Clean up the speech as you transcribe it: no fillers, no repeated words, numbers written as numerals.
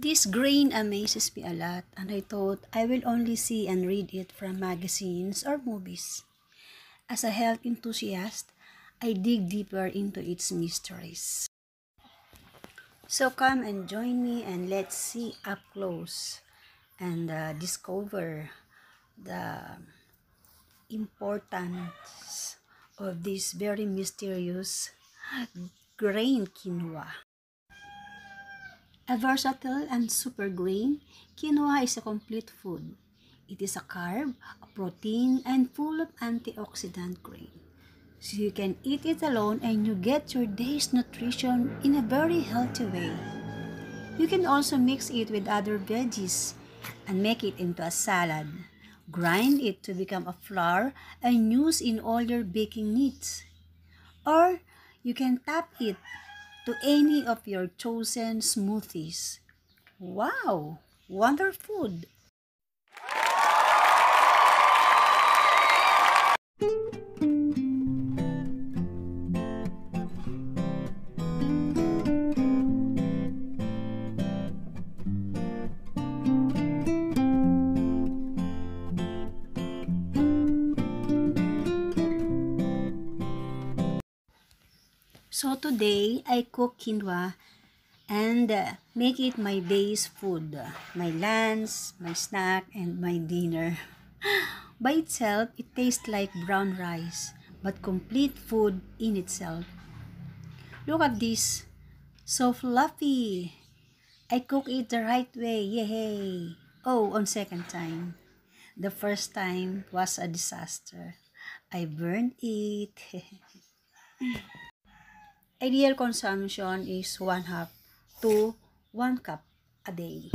This grain amazes me a lot, and I thought I will only see and read it from magazines or movies. As a health enthusiast, I dig deeper into its mysteries. So come and join me and let's see up close and discover the importance of this very mysterious grain quinoa. A versatile and super grain, quinoa is a complete food. It is a carb, a protein, and full of antioxidant grain. So you can eat it alone and you get your day's nutrition in a very healthy way. You can also mix it with other veggies and make it into a salad. Grind it to become a flour and use in all your baking needs. Or you can tap it to any of your chosen smoothies. Wow! Wonder food! So today, I cook quinoa and make it my day's food, my lunch, my snack, and my dinner. By itself, it tastes like brown rice, but complete food in itself. Look at this, so fluffy. I cook it the right way, yay! Oh, on second time. The first time was a disaster. I burned it. Ideal consumption is 1/2 to 1 cup a day.